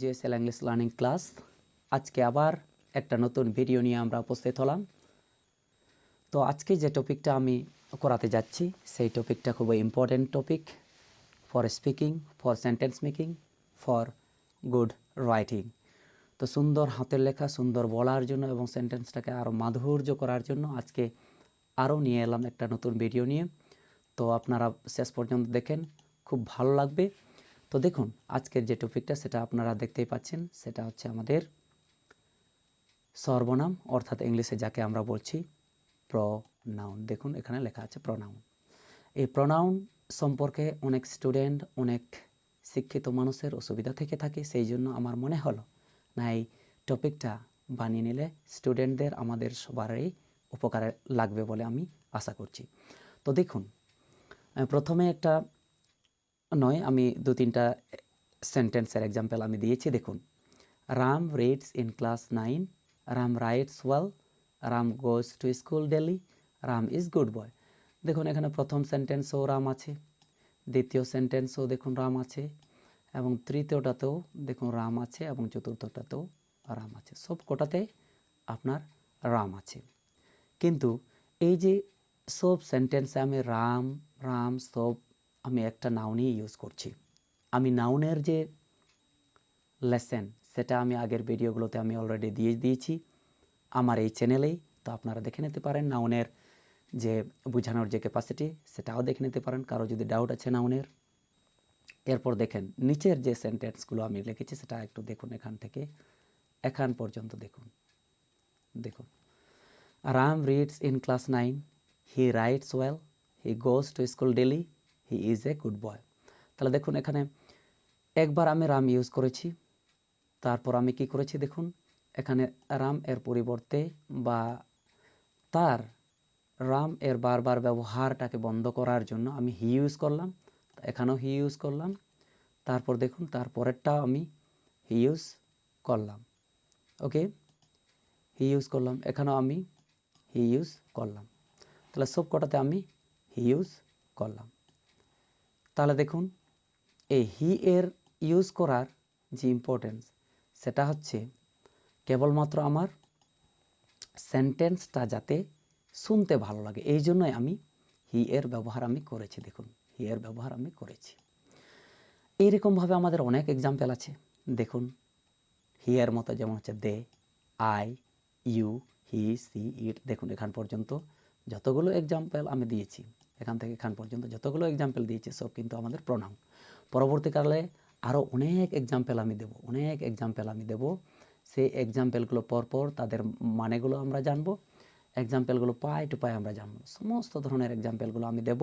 GSL English learning class. আজকে আবার একটা নতুন ভিডিও নিয়ে আমরা উপস্থিত হলাম। তো আজকে যে টপিকটা আমি করাতে যাচ্ছি সেই টপিকটা খুবই important topic for speaking, for sentence making, for good writing. তো সুন্দর হাতের লেখা, সুন্দর বলার জন্য এবং সেন্টেন্সটাকে আরও মাধুর্য করার জন্য আজকে আরও নিয়ে এলাম একটা নতুন ভিডিও নিয়ে। তো আপনারা শেষ পর্যন্ত দেখেন, খুব ভালো লাগবে। তো দেখুন আজকের যে টপিকটা সেটা আপনারা দেখতেই পাচ্ছেন, সেটা হচ্ছে আমাদের সর্বনাম, অর্থাৎ ইংলিশে যাকে আমরা বলছি প্রনাউন। দেখুন এখানে লেখা আছে প্রনাউন। এই প্রনাউন সম্পর্কে অনেক স্টুডেন্ট, অনেক শিক্ষিত মানুষের অসুবিধা থেকে থাকে, সেই জন্য আমার মনে হলো না এই টপিকটা বানিয়ে নিলে স্টুডেন্টদের আমাদের সবারই উপকারে লাগবে বলে আমি আশা করছি। তো দেখুন প্রথমে একটা নয়, আমি দু তিনটা সেন্টেন্সের এক্সাম্পল আমি দিয়েছি। দেখুন, Ram reads in class 9, Ram rights well, Ram goes to school daily, Ram is good boy. দেখুন এখানে প্রথম সেন্টেন্সও রাম আছে, দ্বিতীয় সেন্টেন্সও দেখুন রাম আছে, এবং তৃতীয়টাতেও দেখুন রাম আছে, এবং চতুর্থটাতেও রাম আছে। সব কটাতে আপনার রাম আছে। কিন্তু এই যে সব সেন্টেন্সে আমি রাম রাম সব আমি একটা নাউনই ইউজ করছি। আমি নাউনের যে লেসেন সেটা আমি আগের ভিডিওগুলোতে আমি অলরেডি দিয়ে দিয়েছি আমার এই চ্যানেলেই। তো আপনারা দেখে নিতে পারেন নাউনের যে বোঝানোর যে ক্যাপাসিটি সেটাও দেখে নিতে পারেন, কারো যদি ডাউট আছে নাউনের। এরপর দেখেন নিচের যে সেন্টেন্সগুলো আমি লিখেছি সেটা একটু দেখুন, এখান থেকে এখান পর্যন্ত দেখুন। দেখুন, Ram reads in class 9, he writes well, he goes to school daily, he is a good boy. তাহলে দেখুন এখানে একবার আমি রাম ইউজ করেছি, তারপর আমি কি করেছি দেখুন, এখানে রাম এর পরিবর্তে বা তার রাম এর বারবার ব্যবহারটাকে বন্ধ করার জন্য আমি হি ইউজ করলাম, এখানেও হি ইউজ করলাম। তারপর দেখুন তারপরেরটাও আমি হি ইউজ করলাম। ওকে, হি ইউজ করলাম, এখানেও আমি হি ইউজ করলাম। তাহলে সব কটাতে আমি হি ইউজ করলাম। তাহলে দেখুন এই হি এর ইউজ করার যে ইম্পর্টেন্স সেটা হচ্ছে কেবলমাত্র আমার সেন্টেন্সটা যাতে শুনতে ভালো লাগে, এই জন্যই আমি হি এর ব্যবহার আমি করেছি। দেখুন হি এর ব্যবহার আমি করেছি। এইরকমভাবে আমাদের অনেক এক্সাম্পল আছে। দেখুন হি এর মতো যেমন হচ্ছে দে, আই, ইউ, হি, সি, ইট। দেখুন এখান পর্যন্ত যতগুলো এক্সাম্পল আমি দিয়েছি, এখান থেকে এখান পর্যন্ত যতগুলো এক্সাম্পল দিয়েছি সব কিন্তু আমাদের প্রনাউন। পরবর্তীকালে আরও অনেক এক্সাম্পল আমি দেব। সেই এক্সাম্পলগুলো পরপর তাদের মানেগুলো আমরা জানবো, এক্সাম্পলগুলো পাই টু পাই আমরা জানবো। সমস্ত ধরনের এক্সাম্পলগুলো আমি দেব।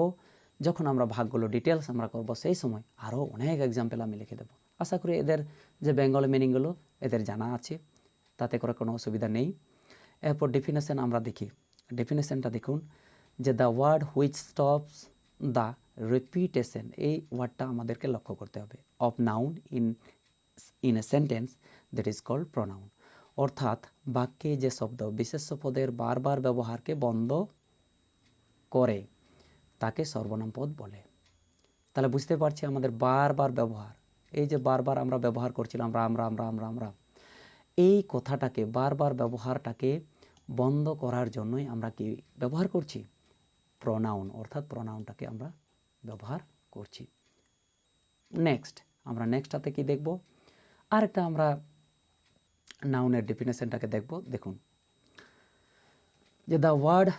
যখন আমরা ভাগগুলো ডিটেলস আমরা করব সেই সময় আরও অনেক এক্সাম্পল আমি লিখে দেবো। আশা করি এদের যে বেঙ্গলি মিনিংগুলো এদের জানা আছে, তাতে করে কোনো অসুবিধা নেই। এরপর ডেফিনেশন আমরা দেখি। ডেফিনেশনটা দেখুন যে the word which stops the repetition, এই ওয়ার্ডটা আমাদেরকে লক্ষ্য করতে হবে, of noun in a sentence that is called pronoun. অর্থাৎ বাক্যে যে শব্দ বিশেষ্য পদের বারবার ব্যবহারকে বন্ধ করে তাকে সর্বনাম পদ বলে। তাহলে বুঝতে পারছি আমাদের বারবার ব্যবহার, এই যে বারবার আমরা ব্যবহার করছিলাম রাম রাম রাম রাম রাম, এই কথাটাকে বারবার ব্যবহারটাকে বন্ধ করার জন্যই আমরা কি ব্যবহার করছি, প্রনাউন, অর্থাৎ প্রনাউনটাকে আমরা ব্যবহার করছি। আমরা নেক্সটটাতে কি দেখব, আরেকটা আমরা নাউনের ডেফিনেশনটাকে দেখব। দেখুন যে the word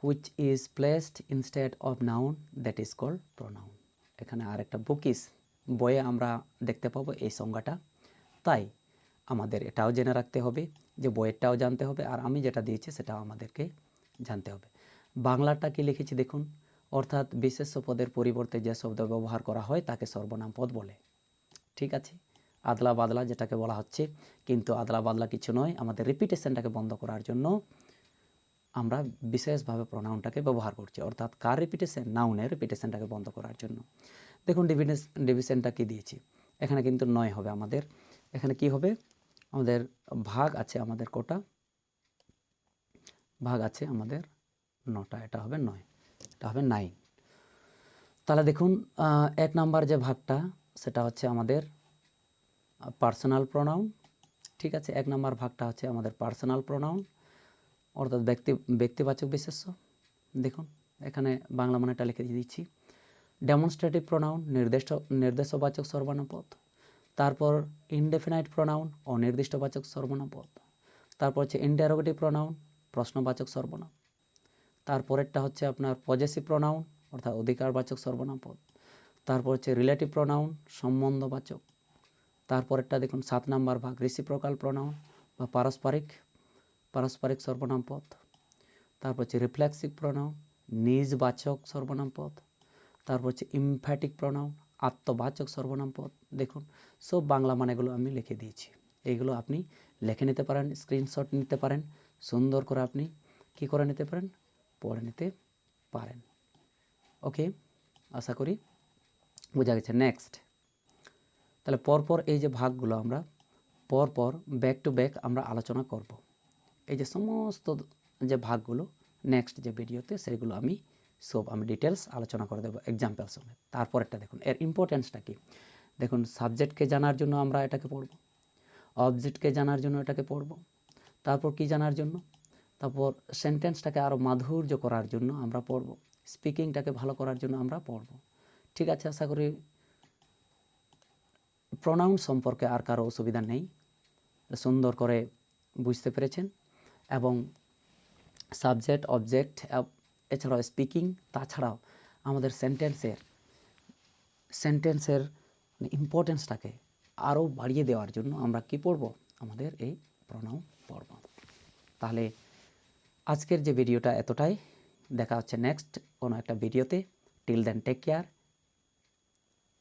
which is placed instead of noun that is called pronoun. এখানে আরেকটা বুকিস বইয়ে আমরা দেখতে পাবো এই সংজ্ঞাটা। তাই আমাদের এটাও জেনে রাখতে হবে যে বইয়েরটাও জানতে হবে, আর আমি যেটা দিয়েছি সেটাও আমাদেরকে জানতে হবে। বাংলাটা কি লিখেছি দেখুন, অর্থাৎ বিশেষ্য পদের পরিবর্তে যে শব্দ ব্যবহার করা হয় তাকে সর্বনাম পদ বলে। ঠিক আছে, আদলা বাদলা যেটাকে বলা হচ্ছে, কিন্তু আদলা বাদলা কিছু নয়, আমাদের রিপিটেশনটাকে বন্ধ করার জন্য আমরা বিশেষভাবে প্রনাউনটাকে ব্যবহার করছি। অর্থাৎ কার রিপিটেশন, নাউনের রিপিটেশনটাকে বন্ধ করার জন্য। দেখুন ডিভিশনটা কি দিয়েছি, এখানে কিন্তু 9 হবে আমাদের। এখানে কি হবে, আমাদের ভাগ আছে আমাদের কটা, ভাগ আছে আমাদের 9টা, এটা হবে 9, এটা হবে 9। তাহলে দেখুন 1 নাম্বার যে ভাগটা সেটা হচ্ছে আমাদের পার্সোনাল প্রোনাউন। ঠিক আছে, 1 নম্বর ভাগটা হচ্ছে আমাদের পার্সোনাল প্রোনাউন, অর্থাৎ ব্যক্তিবাচক বিশেষ্য। দেখুন এখানে বাংলা মানেটা লিখে দিচ্ছি। ডেমনস্ট্রেটিভ প্রোনাউন নির্দেশবাচক সর্বনাম পদ। তারপর ইনডেফিনাইট প্রোনাউন অনির্দিষ্টবাচক সর্বনাম পদ। তারপর হচ্ছে ইন্টারোগেটিভ প্রোনাউন প্রশ্নবাচক সর্বনাম। তারপরেরটা হচ্ছে আপনার পজেসিভ প্রোনাউন অর্থাৎ অধিকারবাচক সর্বনাম পদ। তারপর হচ্ছে রিলেটিভ প্রোনাউন সম্বন্ধবাচক। তারপরেরটা দেখুন 7 নম্বর ভাগ রেসিপ্রোকাল প্রোনাউন বা পারস্পরিক সর্বনাম পদ। তারপর হচ্ছে রিফ্লেক্সিভ প্রোনাউন নিজবাচক সর্বনাম পদ। তারপর হচ্ছে ইমফ্যাটিক প্রোনাউন আত্মবাচক সর্বনাম পদ। দেখুন সব বাংলা মানেগুলো আমি লিখে দিয়েছি, এইগুলো আপনি লিখে নিতে পারেন, স্ক্রিনশট নিতে পারেন, সুন্দর করে আপনি কি করে নিতে পারেন, পড়ে নিতে পারেন। ওকে, আশা করি বোঝা গেছে। নেক্সট, তাহলে পরপর এই যে ভাগগুলো আমরা পরপর ব্যাক টু ব্যাক আমরা আলোচনা করব। এই যে সমস্ত যে ভাগগুলো নেক্সট যে ভিডিওতে সেগুলো আমি ডিটেলস আলোচনা করে দেবো এক্সাম্পল সঙ্গে। তারপরেরটা দেখুন এর ইম্পর্টেন্সটা কি। দেখুন সাবজেক্টকে জানার জন্য আমরা এটাকে পড়ব, অবজেক্টকে জানার জন্য এটাকে পড়ব, তারপর কি জানার জন্য, তারপর সেন্টেন্সটাকে আরও মাধুর্য করার জন্য আমরা পড়ব, স্পিকিংটাকে ভালো করার জন্য আমরা পড়ব। ঠিক আছে, আশা করি প্রোনাউন সম্পর্কে আর কারো অসুবিধা নেই, সুন্দর করে বুঝতে পেরেছেন। এবং সাবজেক্ট অবজেক্ট এছাড়াও স্পিকিং, তাছাড়াও আমাদের সেন্টেন্সের ইম্পর্টেন্সটাকে আরও বাড়িয়ে দেওয়ার জন্য আমরা কি পড়ব, আমাদের এই প্রোনাউন পড়ব। তাহলে আজকের যে ভিডিওটা এতটাই, দেখা হচ্ছে নেক্সট কোনো একটা ভিডিওতে। Till then take care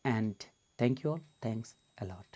and thank you all, thanks a lot.